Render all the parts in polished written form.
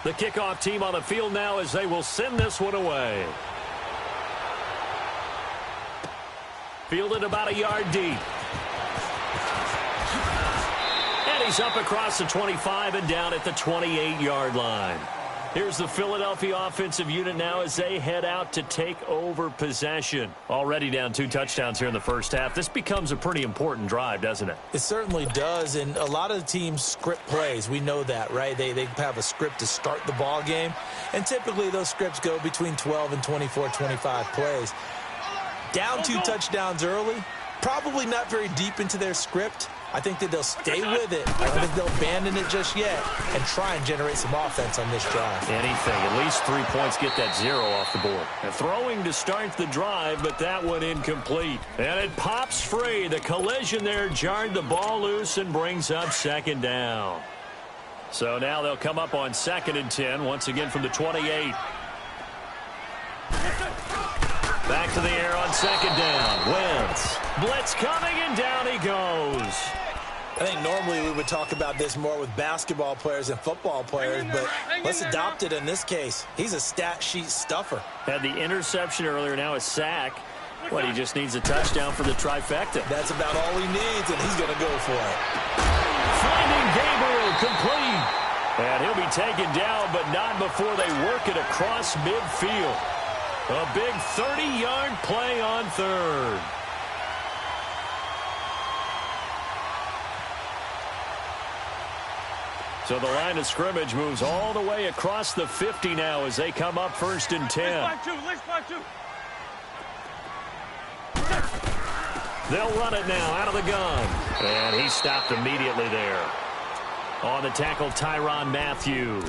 The kickoff team on the field now as they will send this one away. Fielded about a yard deep. And he's up across the 25 and down at the 28-yard line. Here's the Philadelphia offensive unit now as they head out to take over possession. Already down 2 touchdowns here in the first half. This becomes a pretty important drive, doesn't it? It certainly does, and a lot of the teams script plays. We know that, right? They have a script to start the ball game, and typically those scripts go between 12 and 24, 25 plays. Down 2 touchdowns early, probably not very deep into their script. I think that they'll stay with it. I don't think they'll abandon it just yet and try and generate some offense on this drive. Anything. At least 3 points, get that 0 off the board. And throwing to start the drive, but that one incomplete. And it pops free. The collision there jarred the ball loose and brings up 2nd down. So now they'll come up on 2nd and 10, once again from the 28. Back to the air on 2nd down. Wentz. Blitz coming, and down he goes. I think normally we would talk about this more with basketball players and football players, but let's adopt it in this case. He's a stat sheet stuffer. Had the interception earlier, now a sack. Well, he just needs a touchdown for the trifecta. That's about all he needs, and he's going to go for it. Finding Gabriel complete. And he'll be taken down, but not before they work it across midfield. A big 30-yard play on 3rd. So the line of scrimmage moves all the way across the 50 now as they come up 1st and 10. They'll run it now out of the gun. And he stopped immediately there. On the tackle, Tyrann Mathieu.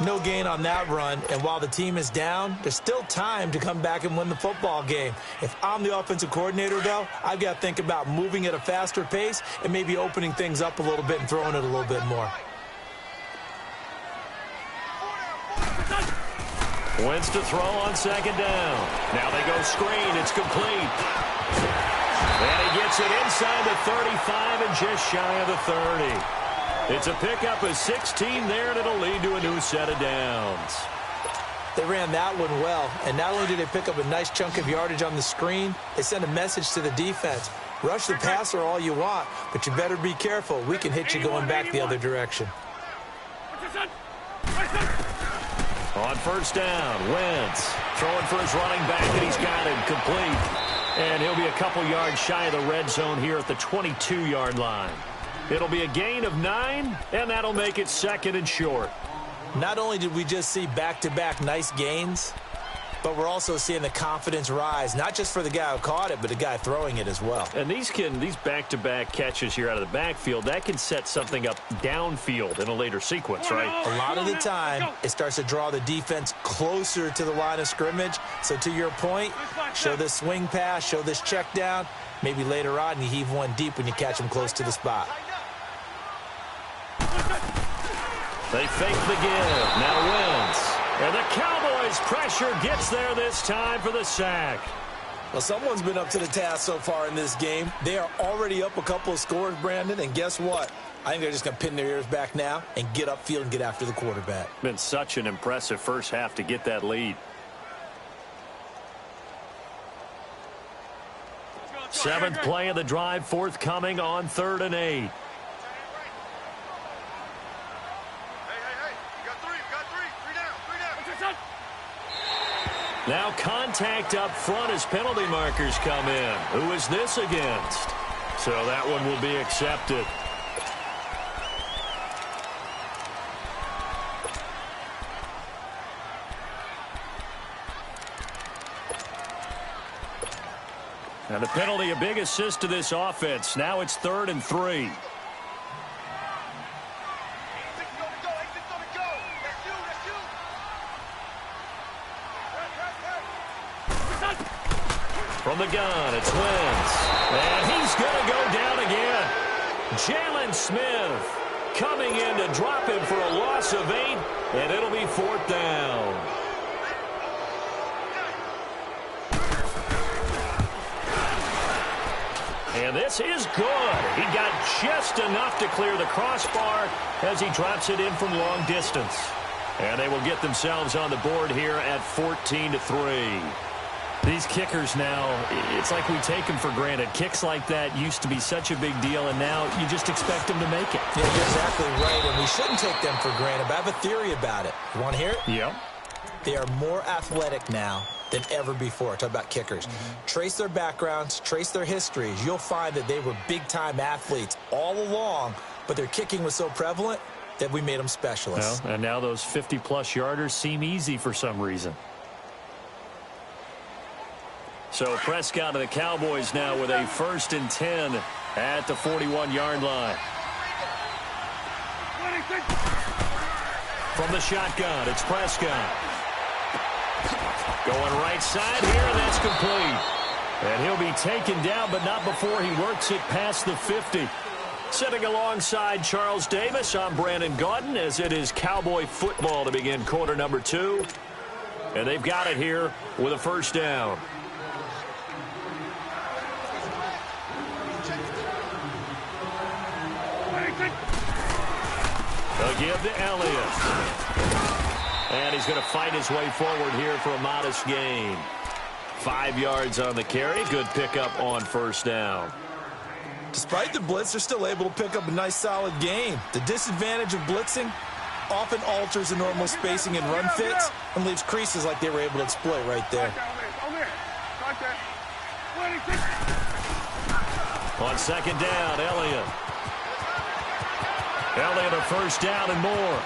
No gain on that run, and while the team is down, there's still time to come back and win the football game. If I'm the offensive coordinator, though, I've got to think about moving at a faster pace and maybe opening things up a little bit and throwing it a little bit more. Wentz to throw on 2nd down. Now they go screen. It's complete. And he gets it inside the 35 and just shy of the 30. It's a pickup of 16 there, and it'll lead to a new set of downs. They ran that one well, and not only did they pick up a nice chunk of yardage on the screen, they sent a message to the defense. Rush the passer all you want, but you better be careful. We can hit you going back the other direction. On 1st down, Wentz throwing for his running back, and he's got him complete. And he'll be a couple yards shy of the red zone here at the 22-yard line. It'll be a gain of 9, and that'll make it 2nd and short. Not only did we just see back-to-back nice gains, but we're also seeing the confidence rise, not just for the guy who caught it, but the guy throwing it as well. And these back-to-back catches here out of the backfield, that can set something up downfield in a later sequence, right? A lot of the time, it starts to draw the defense closer to the line of scrimmage. So to your point, show this swing pass, show this check down. Maybe later on you heave one deep when you catch him close to the spot. They fake the give. Now Wentz. And the Cowboys' pressure gets there this time for the sack. Well, someone's been up to the task so far in this game. They are already up a couple of scores, Brandon, and guess what? I think they're just going to pin their ears back now and get upfield and get after the quarterback. Been such an impressive first half to get that lead. 7th play of the drive forthcoming on 3rd and 8. Now contact up front as penalty markers come in. Who is this against? So that one will be accepted. And the penalty, a big assist to this offense. Now it's 3rd and 3. From the gun, it's Wentz. And he's going to go down again. Jalen Smith coming in to drop him for a loss of 8, and it'll be 4th down. And this is good. He got just enough to clear the crossbar as he drops it in from long distance. And they will get themselves on the board here at 14-3. These kickers now, it's like we take them for granted. Kicks like that used to be such a big deal, and now you just expect them to make it. Yeah, you're exactly right, and we shouldn't take them for granted. But I have a theory about it. You want to hear it? Yep. They are more athletic now than ever before. Talk about kickers. Trace their backgrounds, trace their histories. You'll find that they were big-time athletes all along, but their kicking was so prevalent that we made them specialists. Well, and now those 50-plus yarders seem easy for some reason. So Prescott and the Cowboys now with a 1st and 10 at the 41-yard line. From the shotgun, it's Prescott. Going right side here, and that's complete. And he'll be taken down, but not before he works it past the 50. Sitting alongside Charles Davis, I'm Brandon Gaudin, as it is Cowboy football to begin quarter number 2. And they've got it here with a 1st down. They'll give to Elliott. And he's going to fight his way forward here for a modest gain. 5 yards on the carry. Good pickup on 1st down. Despite the blitz, they're still able to pick up a nice, solid gain. The disadvantage of blitzing often alters the normal spacing and run fits and leaves creases like they were able to exploit right there. On 2nd down, Elliott. Elliott a 1st down and more.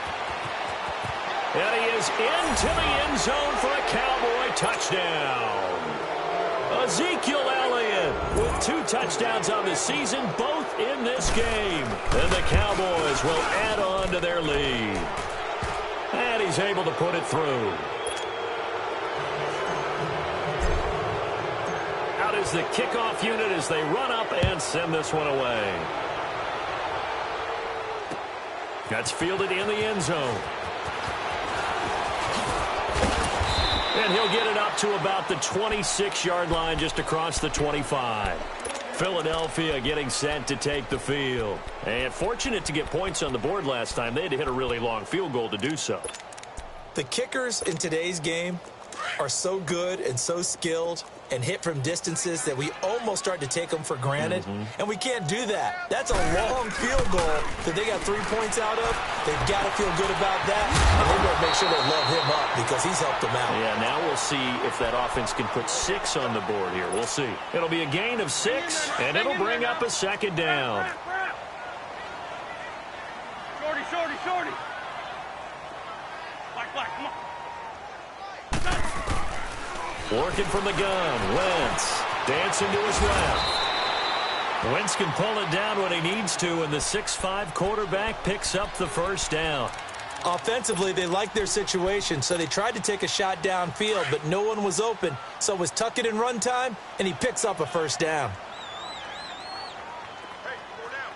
And he is into the end zone for a Cowboy touchdown. Ezekiel Elliott with 2 touchdowns on the season, both in this game. And the Cowboys will add on to their lead. And he's able to put it through. Out is the kickoff unit as they run up and send this one away. That's fielded in the end zone. And he'll get it up to about the 26-yard line, just across the 25. Philadelphia getting set to take the field. And fortunate to get points on the board last time. They had to hit a really long field goal to do so. The kickers in today's game are so good and so skilled and hit from distances that we almost start to take them for granted. And we can't do that. That's a long field goal that they got 3 points out of. They've got to feel good about that. And they're going to make sure they love him up because he's helped them out. Yeah, now we'll see if that offense can put 6 on the board here. We'll see. It'll be a gain of 6, and it'll bring up a 2nd down. Shorty. Black, come on. Working from the gun, Wentz dancing to his left. Wentz can pull it down when he needs to, and the 6'5" quarterback picks up the 1st down. Offensively, they liked their situation, so they tried to take a shot downfield, but no one was open. So it was tuck it in run time, and he picks up a 1st down. Hey, 4 down.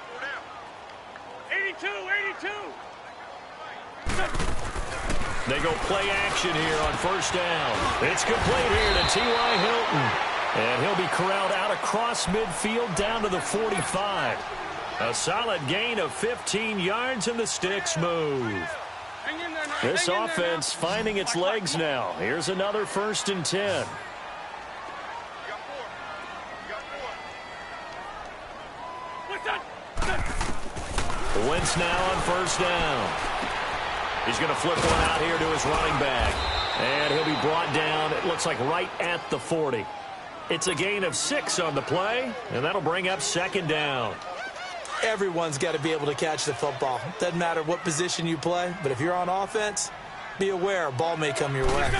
82. They go play action here on 1st down. It's complete here to T.Y. Hilton. And he'll be corralled out across midfield down to the 45. A solid gain of 15 yards, and the sticks move. This offense finding its legs now. Here's another 1st and 10. Wentz now on 1st down. He's going to flip one out here to his running back. And he'll be brought down, it looks like, right at the 40. It's a gain of 6 on the play, and that'll bring up 2nd down. Everyone's got to be able to catch the football. Doesn't matter what position you play, but if you're on offense, be aware a ball may come your way.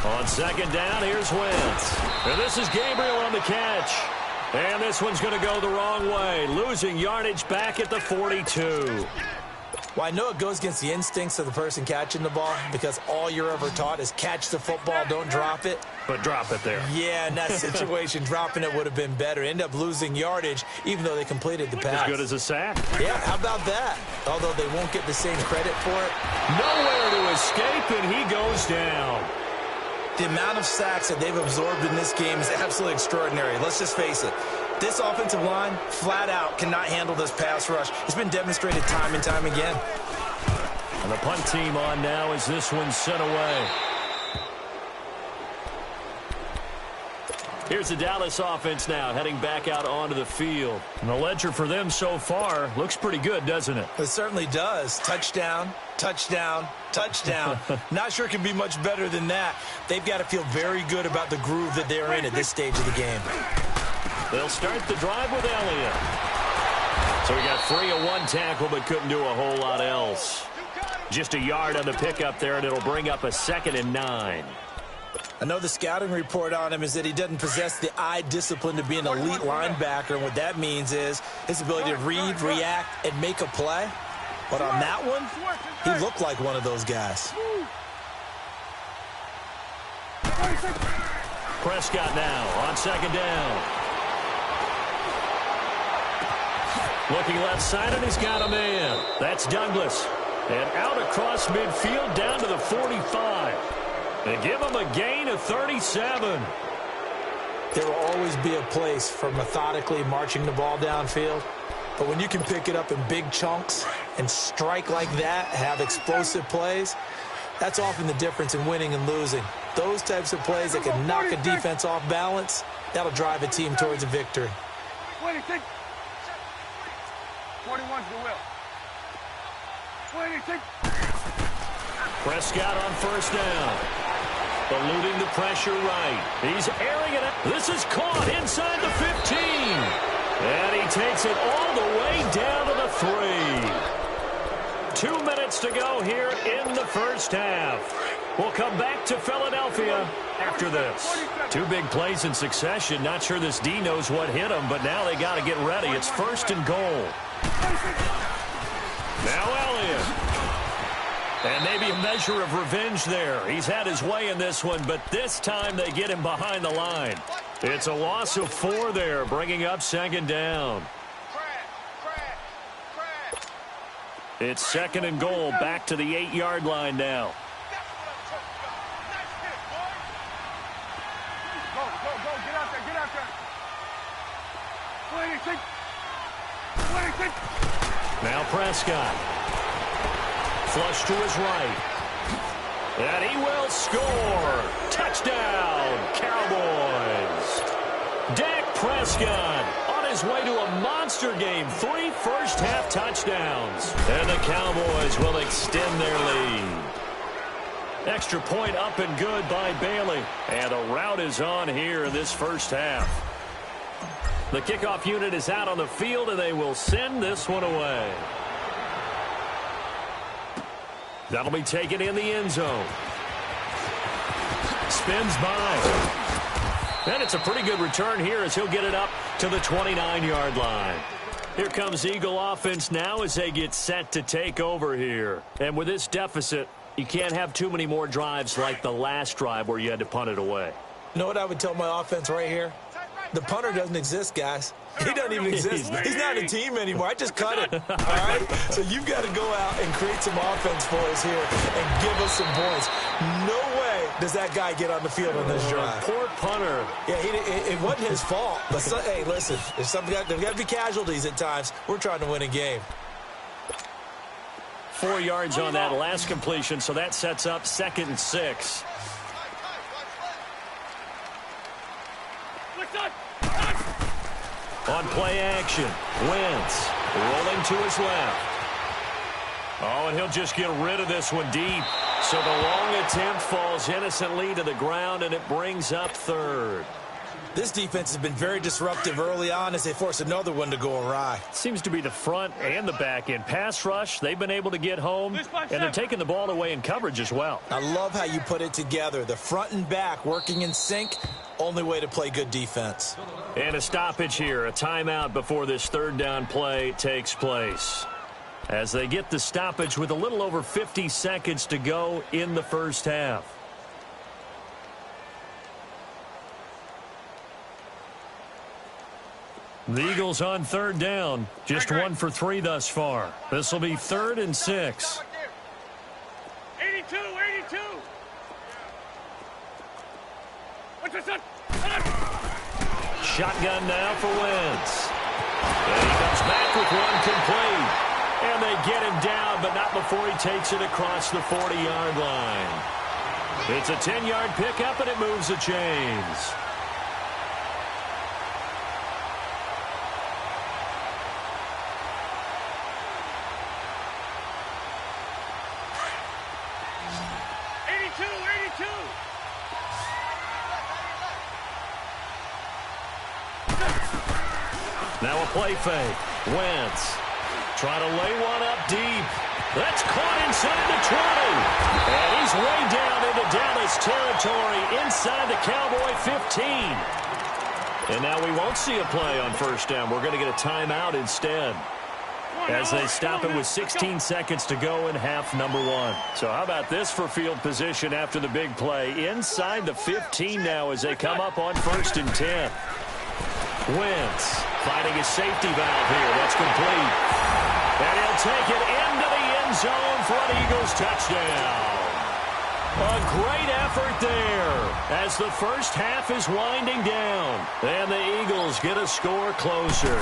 On 2nd down, here's Wentz. And this is Gabriel on the catch. And this one's going to go the wrong way, losing yardage back at the 42. Well, I know it goes against the instincts of the person catching the ball because all you're ever taught is catch the football, don't drop it. But drop it there. Yeah, in that situation, dropping it would have been better. End up losing yardage, even though they completed the pass. As good as a sack. Yeah, how about that? Although they won't get the same credit for it. Nowhere to escape, and he goes down. The amount of sacks that they've absorbed in this game is absolutely extraordinary. Let's just face it. This offensive line, flat out, cannot handle this pass rush. It's been demonstrated time and time again. And the punt team on now as this one's sent away. Here's the Dallas offense now heading back out onto the field. And the ledger for them so far looks pretty good, doesn't it? It certainly does. Touchdown, touchdown, touchdown. Not sure it can be much better than that. They've got to feel very good about the groove that they're in at this stage of the game. They'll start the drive with Elliott. So he got free of one tackle but couldn't do a whole lot else. Just a yard on the pickup there, and it'll bring up a 2nd and 9. I know the scouting report on him is that he doesn't possess the eye discipline to be an elite linebacker, and what that means is his ability to read, react, and make a play. But on that one, he looked like one of those guys. Prescott now on 2nd down. Looking left side, and he's got a man. That's Douglas. And out across midfield down to the 45. They give him a gain of 37. There will always be a place for methodically marching the ball downfield. But when you can pick it up in big chunks and strike like that, have explosive plays, that's often the difference in winning and losing. Those types of plays that can knock a defense off balance, that'll drive a team towards a victory. 26. 41's the will. 26. Prescott on 1st down. Eluding the pressure right. He's airing it out. This is caught inside the 15. And he takes it all the way down to the 3. 2 minutes to go here in the first half. We'll come back to Philadelphia after this. 2 big plays in succession. Not sure this D knows what hit him, but now they got to get ready. It's 1st and goal. Now Elliott. And maybe a measure of revenge there. He's had his way in this one, but this time they get him behind the line. It's a loss of 4 there, bringing up 2nd down. It's 2nd and goal, back to the 8-yard line now. Go, get out there. 26. Now Prescott. Flush to his right. And he will score. Touchdown, Cowboys. Dak Prescott on his way to a monster game. 3 first-half touchdowns. And the Cowboys will extend their lead. Extra point up and good by Bailey. And the route is on here in this first half. The kickoff unit is out on the field, and they will send this one away. That'll be taken in the end zone. Spins by. And it's a pretty good return here as he'll get it up to the 29-yard line. Here comes Eagle offense now as they get set to take over here. And with this deficit, you can't have too many more drives like the last drive where you had to punt it away. You know what I would tell my offense right here? The punter doesn't exist, guys. He doesn't even exist. He's not a team anymore. I just cut it. All right? So you've got to go out and create some offense for us here and give us some points. No way does that guy get on the field on this drive. Poor punter. Yeah, it wasn't his fault. But, hey, listen, there's got to be casualties at times. We're trying to win a game. 4 yards on that last completion, so that sets up 2nd and 6. On play action, Wentz rolling to his left. Oh, and he'll just get rid of this one deep. So the long attempt falls innocently to the ground, and it brings up 3rd. This defense has been very disruptive early on as they force another one to go awry. Seems to be the front and the back end. Pass rush, they've been able to get home, and they're taking the ball away in coverage as well. I love how you put it together. The front and back working in sync, only way to play good defense. And a stoppage here, a timeout before this 3rd down play takes place. As they get the stoppage with a little over 50 seconds to go in the first half. The Eagles on 3rd down. Just 1 for 3 thus far. This will be 3rd and 6. 82. What's this up? Shotgun now for Wentz. And he comes back with one complete. And they get him down, but not before he takes it across the 40-yard line. It's a 10-yard pickup, and it moves the chains. Now a play fake. Wentz trying to lay one up deep. That's caught inside the 20. And he's way down into Dallas territory inside the Cowboy 15. And now we won't see a play on first down. We're going to get a timeout instead, as they stop it with 16 seconds to go in half number one. So how about this for field position after the big play? Inside the 15 now as they come up on 1st and 10. Wentz finding his safety valve here. That's complete. And he'll take it into the end zone for an Eagles touchdown. A great effort there as the first half is winding down. And the Eagles get a score closer.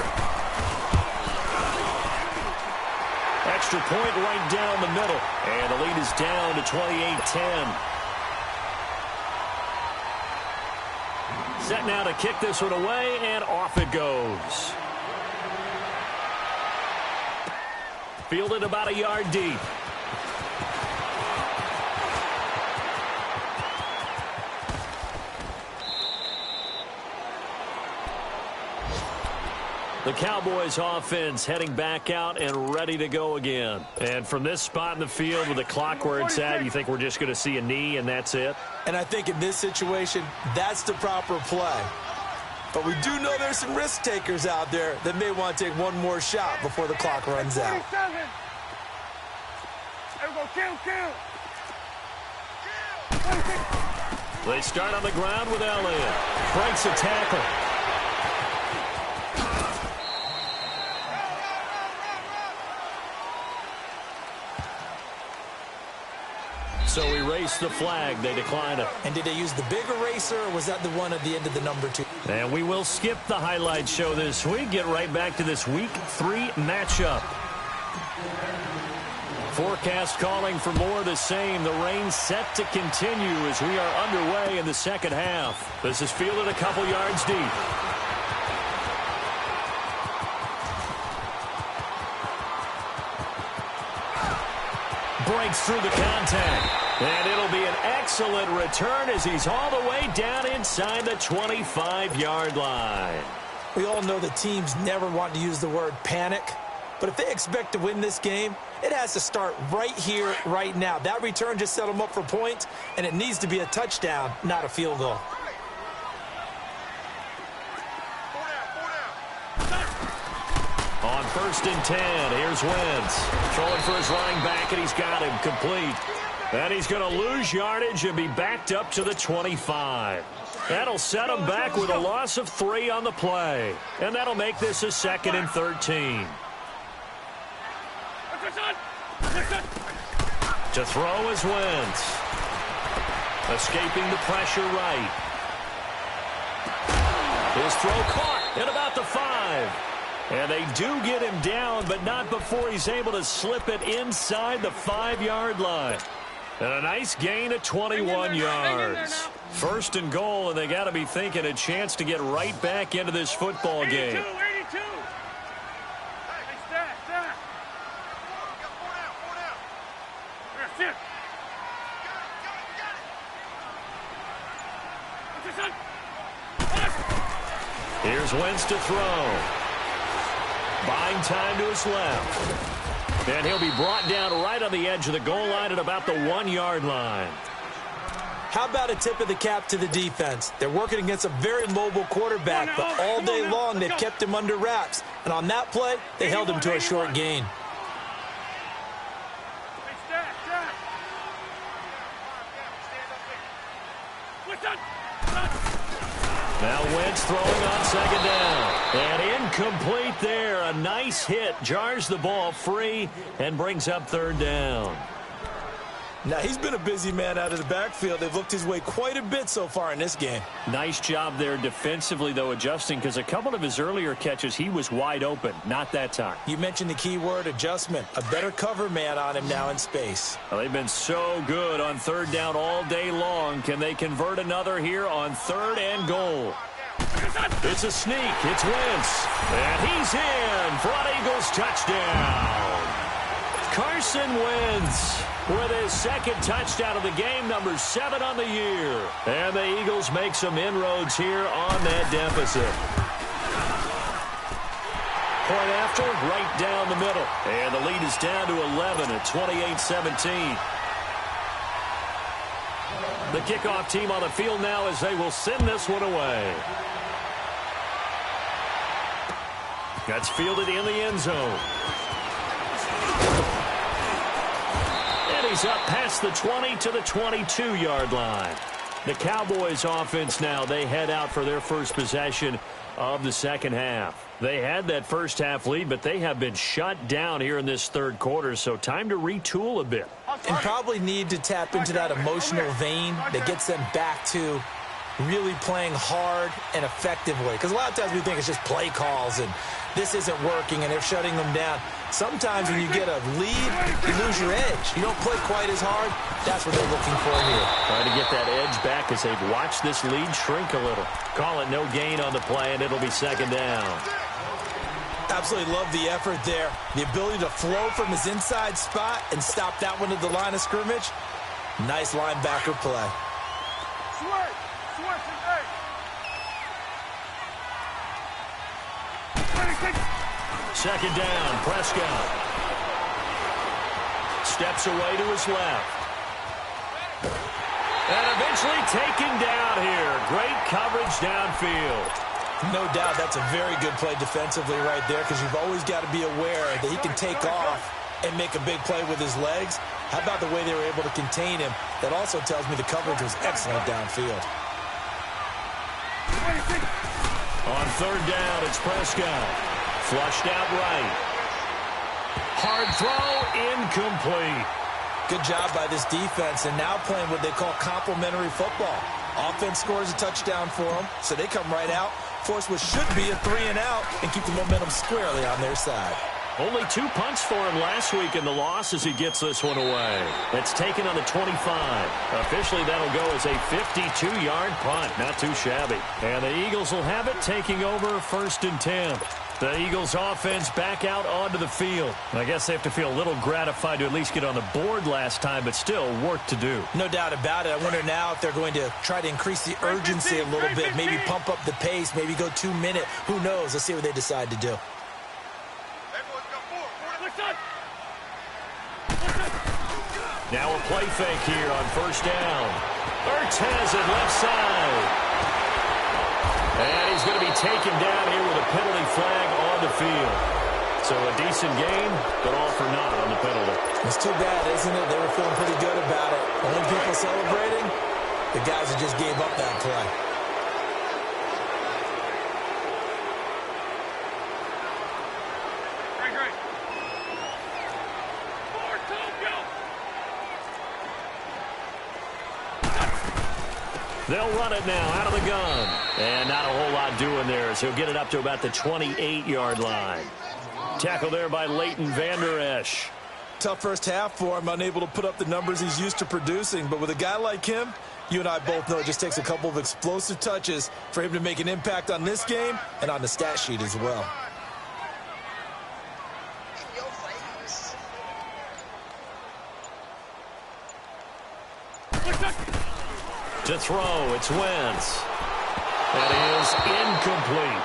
Extra point right down the middle. And the lead is down to 28-10. Set now to kick this one away, and off it goes. Fielded about a yard deep. The Cowboys offense heading back out and ready to go again. And from this spot in the field with the clock where it's at, you think we're just going to see a knee and that's it? And I think in this situation, that's the proper play. But we do know there's some risk takers out there that may want to take one more shot before the clock runs out. They start on the ground with Elliott. Breaks a tackle. So erase the flag. They decline it. And did they use the big eraser, or was that the one at the end of the number 2? And we will skip the highlight show this week. Get right back to this Week 3 matchup. Forecast calling for more of the same. The rain set to continue as we are underway in the second half. This is fielded a couple yards deep. Breaks through the contact. And it'll be an excellent return as he's all the way down inside the 25-yard line. We all know that teams never want to use the word panic. But if they expect to win this game, it has to start right here, right now. That return just set them up for points, and it needs to be a touchdown, not a field goal. On 1st and 10, here's Wentz. Throwing for his running back, and he's got him complete. And he's going to lose yardage and be backed up to the 25. That'll set him back with a loss of 3 on the play. And that'll make this a 2nd and 13. To throw is Wentz. Escaping the pressure right. His throw caught at about the 5. And they do get him down, but not before he's able to slip it inside the 5-yard line. And a nice gain of 21 yards. 1st and goal, and they got to be thinking a chance to get right back into this football game. 82. Here's Wentz to throw. Buying time to his left. And he'll be brought down right on the edge of the goal line at about the 1-yard line. How about a tip of the cap to the defense? They're working against a very mobile quarterback, but all day long they've kept him under wraps. And on that play, they held him to a short gain. Now Wentz throwing on 2nd down. And incomplete there. A nice hit. Jars the ball free and brings up 3rd down. Now, he's been a busy man out of the backfield. They've looked his way quite a bit so far in this game. Nice job there defensively, though, adjusting, because a couple of his earlier catches, he was wide open. Not that time. You mentioned the key word, adjustment. A better cover man on him now in space. Well, they've been so good on third down all day long. Can they convert another here on 3rd and goal? It's a sneak. It's Wentz. And he's in for an Eagles touchdown. Carson Wentz with his 2nd touchdown of the game, number 7 on the year. And the Eagles make some inroads here on that deficit. Point after, right down the middle. And the lead is down to 11 at 28-17. The kickoff team on the field now as they will send this one away. That's fielded in the end zone. And he's up past the 20 to the 22-yard line. The Cowboys offense now, they head out for their first possession of the second half. They had that first half lead, but they have been shut down here in this third quarter, so time to retool a bit. And probably need to tap into that emotional vein that gets them back to really playing hard and effectively. Because a lot of times we think it's just play calls and this isn't working and they're shutting them down. Sometimes when you get a lead, you lose your edge. You don't play quite as hard. That's what they're looking for here. Trying to get that edge back as they've watched this lead shrink a little. Call it no gain on the play, and it'll be 2nd down. Absolutely love the effort there. The ability to flow from his inside spot and stop that one at the line of scrimmage. Nice linebacker play. Second down, Prescott. Steps away to his left. And eventually taken down here. Great coverage downfield. No doubt that's a very good play defensively right there, because you've always got to be aware that he can take off and make a big play with his legs. How about the way they were able to contain him? That also tells me the coverage was excellent downfield. On 3rd down, it's Prescott. Flushed out right. Hard throw, incomplete. Good job by this defense, and now playing what they call complementary football. Offense scores a touchdown for them, so they come right out, force what should be a 3-and-out, and keep the momentum squarely on their side. Only 2 punts for him last week in the loss as he gets this one away. It's taken on the 25. Officially, that'll go as a 52-yard punt. Not too shabby. And the Eagles will have it, taking over 1st and 10. The Eagles offense back out onto the field. I guess they have to feel a little gratified to at least get on the board last time, but still work to do. No doubt about it. I wonder now if they're going to try to increase the urgency a little bit, maybe pump up the pace, maybe go 2-minute. Who knows? Let's see what they decide to do. Now a play fake here on 1st down. Ertz has it left side. And he's going to be taken down here with a penalty flag on the field. So a decent game, but all for naught on the penalty. It's too bad, isn't it? They were feeling pretty good about it. Only people celebrating, the guys that just gave up that play. They'll run it now out of the gun. And not a whole lot doing there as he'll get it up to about the 28-yard line. Tackle there by Leighton Vander Esch. Tough first half for him, unable to put up the numbers he's used to producing. But with a guy like him, you and I both know it just takes a couple of explosive touches for him to make an impact on this game and on the stat sheet as well. To throw, it's Wentz. That is incomplete.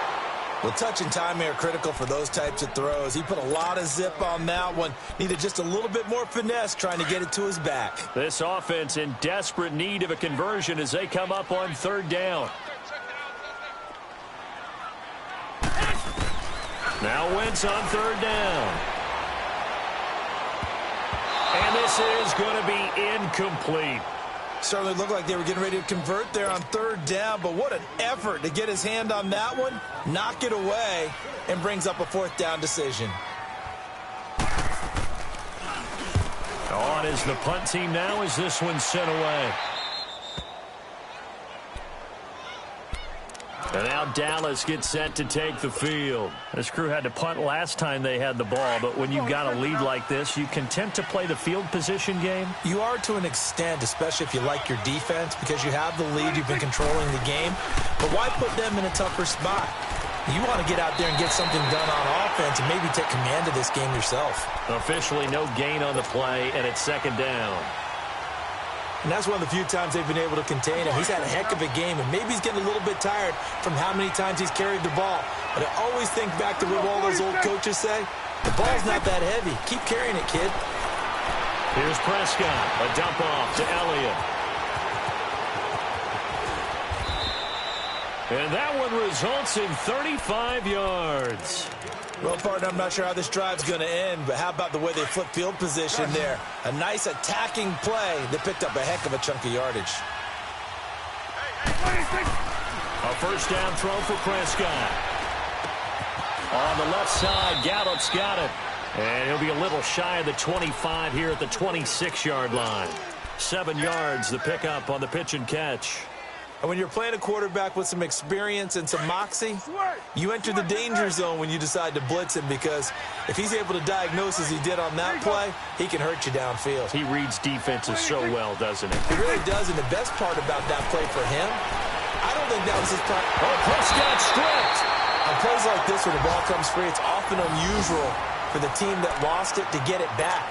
Well, touch and timing are critical for those types of throws. He put a lot of zip on that one. Needed just a little bit more finesse trying to get it to his back. This offense in desperate need of a conversion as they come up on 3rd down. Now Wentz on 3rd down. And this is going to be incomplete. Certainly looked like they were getting ready to convert there on 3rd down, but what an effort to get his hand on that one, knock it away, and brings up a 4th down decision. On is the punt team now as this one's sent away. And now Dallas gets set to take the field. This crew had to punt last time they had the ball, but when you've got a lead like this, you content to play the field position game? You are to an extent, especially if you like your defense, because you have the lead, you've been controlling the game. But why put them in a tougher spot? You want to get out there and get something done on offense and maybe take command of this game yourself. Officially no gain on the play, and it's second down. And that's one of the few times they've been able to contain him. He's had a heck of a game, and maybe he's getting a little bit tired from how many times he's carried the ball. But I always think back to what all those old coaches say. The ball's not that heavy. Keep carrying it, kid. Here's Prescott. A dump off to Elliott. And that one results in 35 yards. Well, partner, I'm not sure how this drive's going to end, but how about the way they flip field position there? A nice attacking play that picked up a heck of a chunk of yardage. A first down throw for Prescott. On the left side, Gallup's got it. And he'll be a little shy of the 25 here at the 26-yard line. 7 yards, the pickup on the pitch and catch. And when you're playing a quarterback with some experience and some moxie, you enter the danger zone when you decide to blitz him, because if he's able to diagnose as he did on that play, he can hurt you downfield. He reads defenses so well, doesn't he? He really does, and the best part about that play for him, I don't think that was his part. Oh, Prescott stripped. On plays like this where the ball comes free, it's often unusual for the team that lost it to get it back,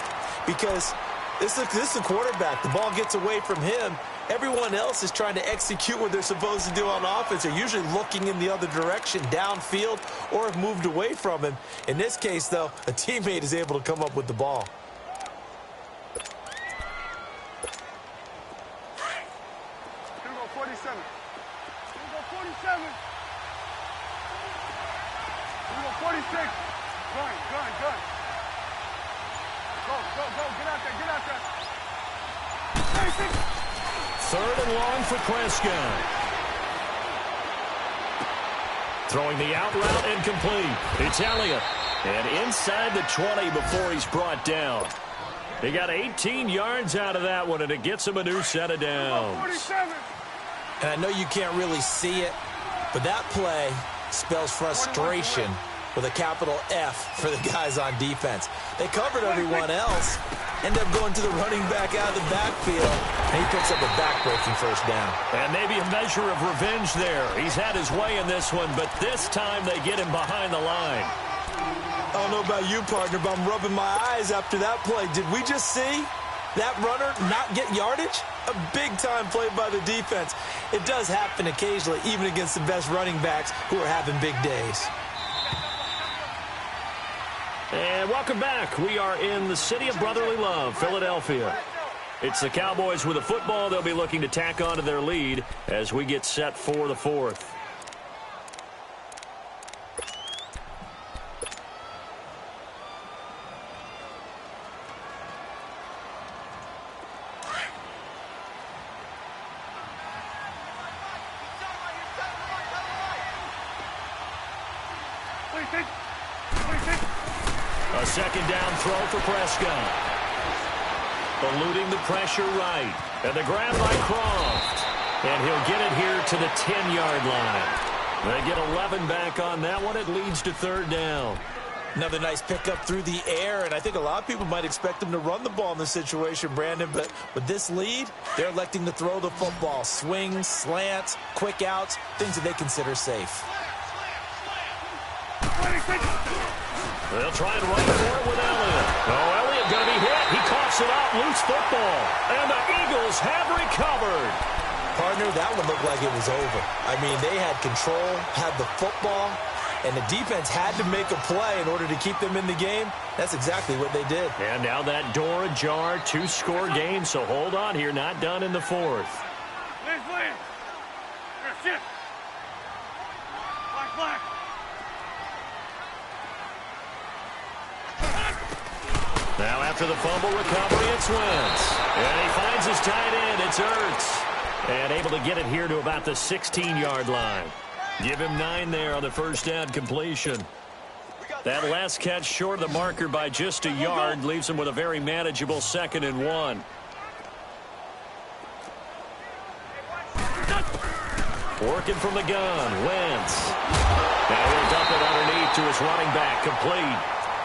because this is a quarterback. The ball gets away from him. Everyone else is trying to execute what they're supposed to do on offense. They're usually looking in the other direction, downfield, or have moved away from him. In this case, though, a teammate is able to come up with the ball. Here we go, 47. Here we go, 47. Here we go, 46. Gun. Go. Get out there. 36. Third and long for Prescott. Throwing the out route incomplete. It's Elliott. And inside the 20 before he's brought down. He got 18 yards out of that one, and it gets him a new set of downs. And I know you can't really see it, but that play spells frustration with a capital F for the guys on defense. They covered everyone else, end up going to the running back out of the backfield, and he picks up a back-breaking first down. And maybe a measure of revenge there. He's had his way in this one, but this time they get him behind the line. I don't know about you, partner, but I'm rubbing my eyes after that play. Did we just see that runner not get yardage? A big-time play by the defense. It does happen occasionally, even against the best running backs who are having big days. And welcome back. We are in the city of brotherly love, Philadelphia. It's the Cowboys with a football. They'll be looking to tack on to their lead as we get set for the fourth. A second down throw for Prescott. Eluding the pressure right. And the grab by Croft. And he'll get it here to the 10-yard line. They get 11 back on that one. It leads to third down. Another nice pickup through the air, and I think a lot of people might expect them to run the ball in this situation, Brandon, but with this lead, they're electing to throw the football. Swings, slants, quick outs, things that they consider safe. They'll try and run for it with Elliott. Oh, Elliott going to be hit. He coughs it out. Loose football. And the Eagles have recovered. Partner, that one looked like it was over. I mean, they had control, had the football, and the defense had to make a play in order to keep them in the game. That's exactly what they did. And now that door ajar, 2-score game. So hold on here. Not done in the fourth. Liz. Here, shift. Black. Now after the fumble recovery, it's Wentz. And he finds his tight end. It's Ertz. And able to get it here to about the 16-yard line. Give him 9 there on the first down completion. We got That last catch short of the marker by just a yard leaves him with a very manageable 2nd and 1. Working from the gun, Wentz. Now he'll dump it underneath to his running back, complete.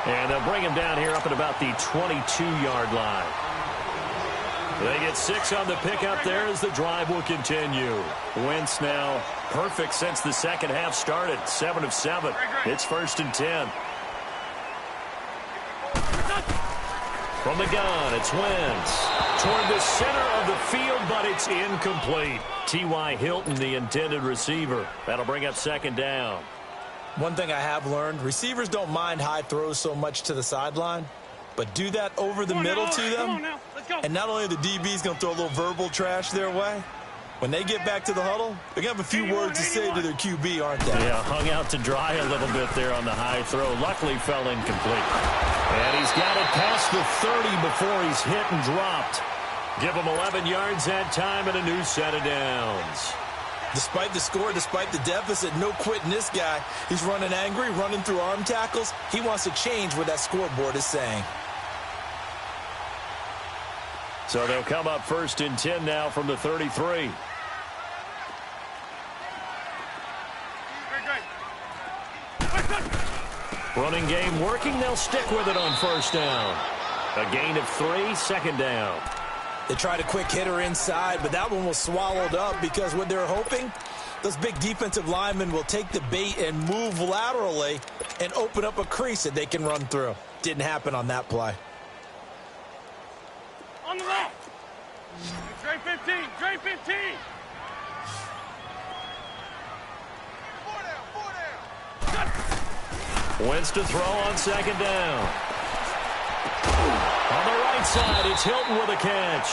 And they'll bring him down here up at about the 22-yard line. They get 6 on the pickup there as the drive will continue. Wentz now perfect since the second half started. 7 of 7. It's 1st and 10. From the gun, it's Wentz. Toward the center of the field, but it's incomplete. T.Y. Hilton, the intended receiver. That'll bring up 2nd down. One thing I have learned, receivers don't mind high throws so much to the sideline, but do that over the middle to them, and not only the DB's going to throw a little verbal trash their way, when they get back to the huddle, they're going to have a few words to say to their QB, aren't they? Yeah, hung out to dry a little bit there on the high throw. Luckily fell incomplete. And he's got it past the 30 before he's hit and dropped. Give him 11 yards that time and a new set of downs. Despite the score, despite the deficit, no quitting this guy. He's running angry, running through arm tackles. He wants to change what that scoreboard is saying. So they'll come up 1st and 10 now from the 33. Running game working. They'll stick with it on 1st down. A gain of 3, 2nd down. They tried a quick hitter inside, but that one was swallowed up because what they're hoping, those big defensive linemen will take the bait and move laterally and open up a crease that they can run through. Didn't happen on that play. On the left. Dre 15. Dre 15. 4 down. Wentz to throw on 2nd down. On the right side, it's Hilton with a catch.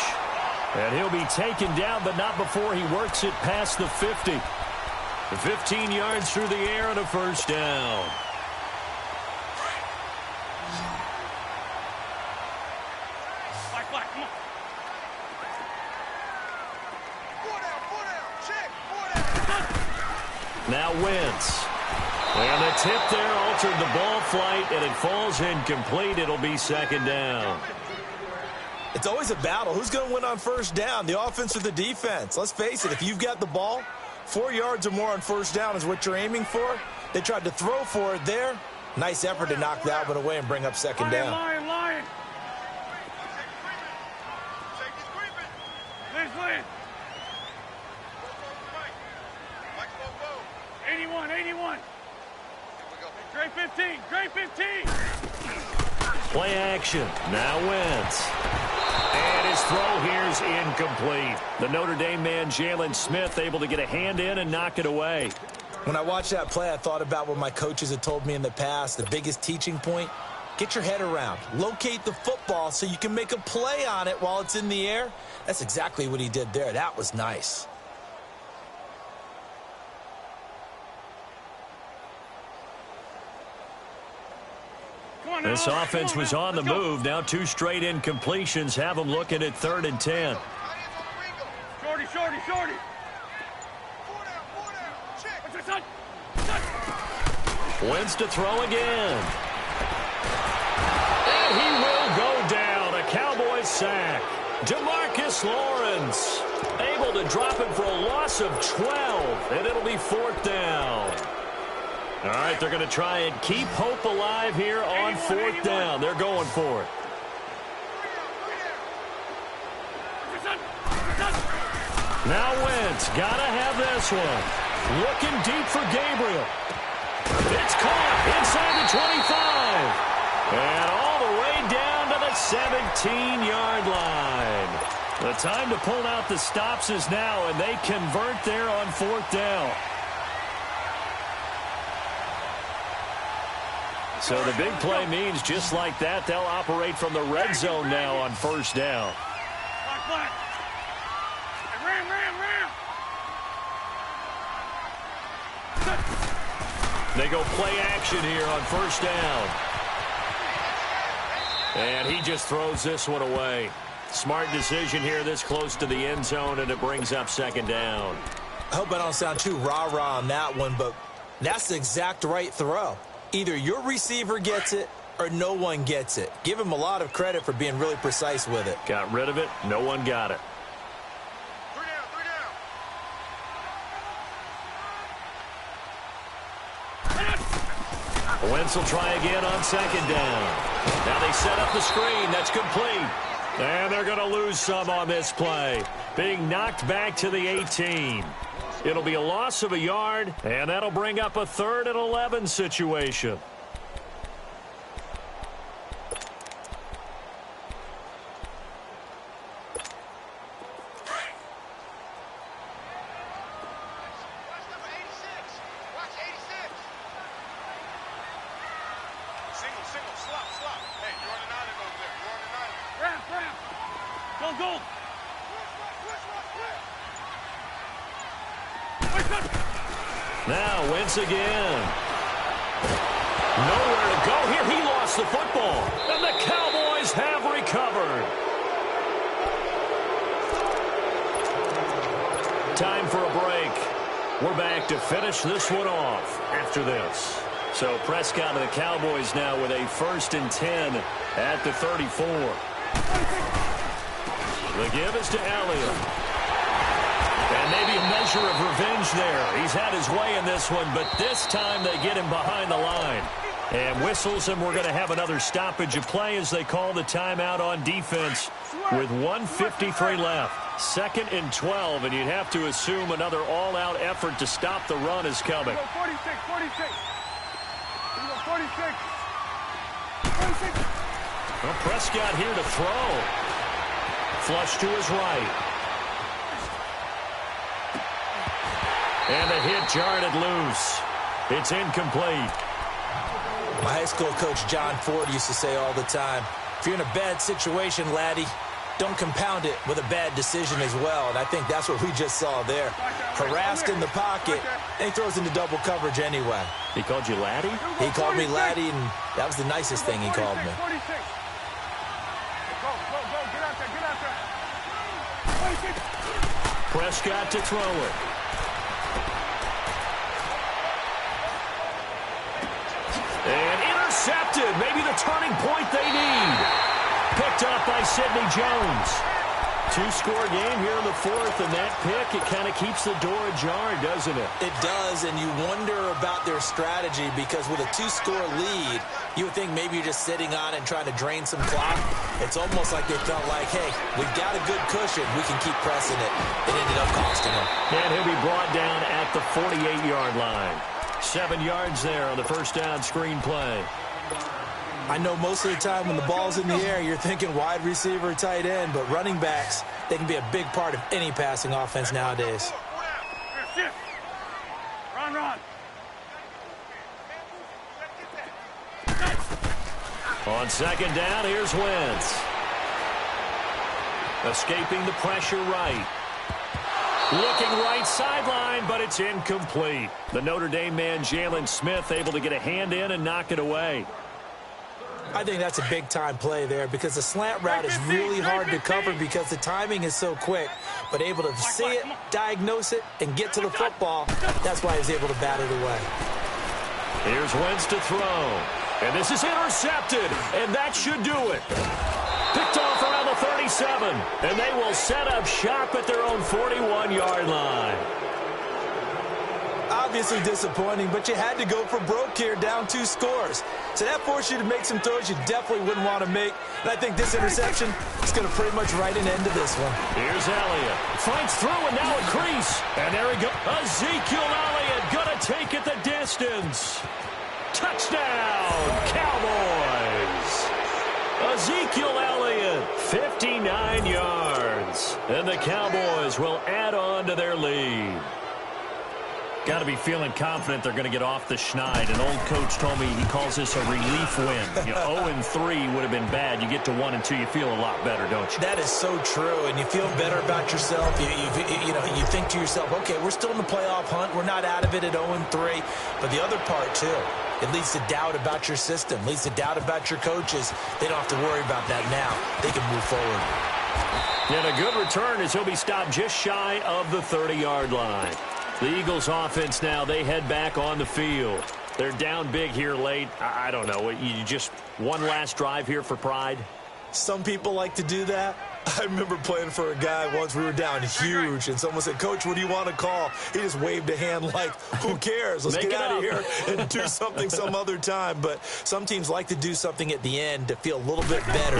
And he'll be taken down, but not before he works it past the 50. 15 yards through the air and a 1st down. Black, come on. 4 down. Check. 4 down. Now Wentz. And the tip there altered the ball flight, and it falls incomplete. It'll be 2nd down. It's always a battle. Who's going to win on 1st down, the offense or the defense? Let's face it, if you've got the ball, 4 yards or more on 1st down is what you're aiming for. They tried to throw for it there. Nice effort to knock that one away and bring up 2nd down. Lion. Liz. 81. Dre 15. Play action. Now Wentz. And his throw here's incomplete. The Notre Dame man, Jalen Smith, able to get a hand in and knock it away. When I watched that play, I thought about what my coaches had told me in the past. The biggest teaching point, get your head around. Locate the football so you can make a play on it while it's in the air. That's exactly what he did there. That was nice. This offense was on the move. Now 2 straight incompletions have them looking at 3rd and 10. Shorty. 4 down. Check. Wentz to throw again. And he will go down. A Cowboys sack. DeMarcus Lawrence able to drop it for a loss of 12. And it'll be 4th down. All right, they're going to try and keep hope alive here on 4th down. They're going for it. Now Wentz, got to have this one. Looking deep for Gabriel. It's caught inside the 25. And all the way down to the 17-yard line. The time to pull out the stops is now, and they convert there on 4th down. So the big play means just like that, they'll operate from the red zone now on 1st down. Black. Ram. They go play action here on 1st down. And he just throws this one away. Smart decision here this close to the end zone, and it brings up 2nd down. I hope I don't sound too rah-rah on that one, but that's the exact right throw. Either your receiver gets it or no one gets it. Give him a lot of credit for being really precise with it. Got rid of it. No one got it. Three down. Wentz will try again on second down. Now they set up the screen. That's complete. And they're going to lose some on this play. Being knocked back to the 18. It'll be a loss of a yard, and that'll bring up a 3rd and 11 situation. Now Wentz again. Nowhere to go here. He lost the football. And the Cowboys have recovered. Time for a break. We're back to finish this one off after this. So Prescott and the Cowboys now with a 1st and 10 at the 34. The give is to Elliott. And maybe a measure of revenge there. He's had his way in this one, but this time they get him behind the line. And whistles, and we're going to have another stoppage of play as they call the timeout on defense with 1:53 left. 2nd and 12, and you'd have to assume another all-out effort to stop the run is coming. 46. Well, Prescott here to throw. Flush to his right. And the hit jarred it loose. It's incomplete. My high school coach, John Ford, used to say all the time, if you're in a bad situation, laddie, don't compound it with a bad decision as well. And I think that's what we just saw there. Harassed in the pocket, and he throws into double coverage anyway. He called you laddie? He called me laddie, and that was the nicest thing he called me. 46. Go. Get out there. 46. Prescott to throw it. And intercepted. Maybe the turning point they need. Picked up by Sidney Jones. 2-score game here in the 4th, and that pick, it kind of keeps the door ajar, doesn't it? It does, and you wonder about their strategy because with a 2-score lead, you would think maybe you're just sitting on it and trying to drain some clock. It's almost like they felt like, hey, we've got a good cushion. We can keep pressing it. It ended up costing them. And he'll be brought down at the 48-yard line. 7 yards there on the first down screen play. I know most of the time when the ball's in the air, you're thinking wide receiver, tight end, but running backs, they can be a big part of any passing offense nowadays. Run. On second down, here's Wentz. Escaping the pressure right. Looking right sideline, but it's incomplete. The Notre Dame man, Jalen Smith, able to get a hand in and knock it away. I think that's a big-time play there because the slant route is really hard to cover because the timing is so quick. But able to see it, diagnose it, and get to the football, that's why he's able to bat it away. Here's Wentz to throw. And this is intercepted, and that should do it. Picked off around the 37, and they will set up shop at their own 41-yard line. Obviously disappointing, but you had to go for broke here, down 2 scores. So that forced you to make some throws you definitely wouldn't want to make. And I think this interception is going to pretty much write an end to this one. Here's Elliott. Finds through and now a crease. And there he goes. Ezekiel Elliott going to take it the distance. Touchdown, Cowboys. Ezekiel Elliott, 59 yards. And the Cowboys will add on to their lead. Got to be feeling confident they're going to get off the schneid. An old coach told me he calls this a relief win. 0-3 would have been bad. You get to 1-2, you feel a lot better, don't you? That is so true, and you feel better about yourself. You think to yourself, okay, we're still in the playoff hunt. We're not out of it at 0-3. But the other part, too, it leads to doubt about your system, leads to doubt about your coaches. They don't have to worry about that now. They can move forward. And a good return as he'll be stopped just shy of the 30-yard line. The Eagles offense now, they head back on the field. They're down big here late. I don't know. You just one last drive here for pride? Some people like to do that. I remember playing for a guy once. We were down huge, and someone said, "Coach, what do you want to call?" He just waved a hand like, who cares? Let's get out of here and do something some other time. But some teams like to do something at the end to feel a little bit better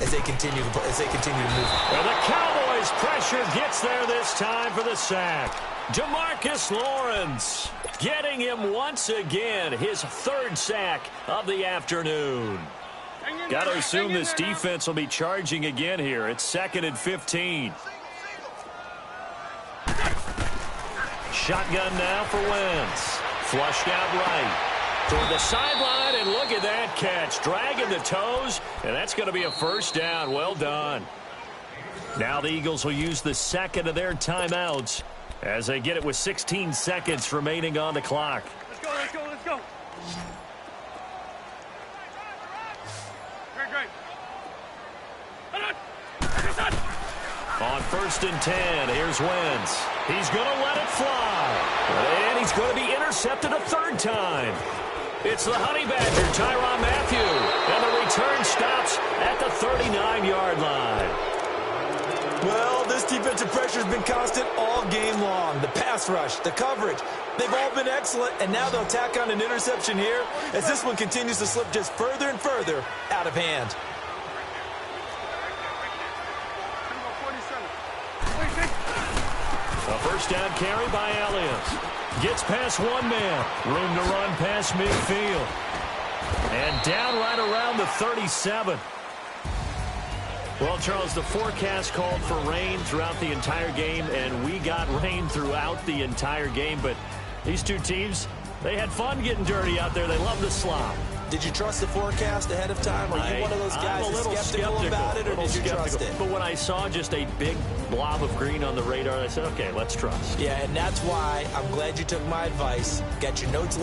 as they continue to move. Well, the Cowboys' pressure gets there this time for the sack. DeMarcus Lawrence getting him once again, his third sack of the afternoon. Got to assume this defense will be charging again here. It's 2nd and 15. Shotgun now for Wentz. Flushed out right. Toward the sideline, and look at that catch. Dragging the toes, and that's going to be a first down. Well done. Now the Eagles will use the second of their timeouts as they get it with 16 seconds remaining on the clock. Let's go, let's go, let's go. On 1st and 10, here's Wentz. He's going to let it fly. And he's going to be intercepted a third time. It's the Honey Badger, Tyrann Mathieu. And the return stops at the 39-yard line. Well, this defensive pressure has been constant all game long. The pass rush, the coverage, they've all been excellent. And now they'll tack on an interception here as this one continues to slip just further and further out of hand. A first down carry by Elliott. Gets past one man. Room to run past midfield. And down right around the 37. Well, Charles, the forecast called for rain throughout the entire game, and we got rain throughout the entire game. But these two teams, they had fun getting dirty out there. They love the slop. Did you trust the forecast ahead of time? Are you one of those guys that's skeptical about it, or did you trust it? But when I saw just a big blob of green on the radar, I said, okay, let's trust. Yeah, and that's why I'm glad you took my advice. Got your notes.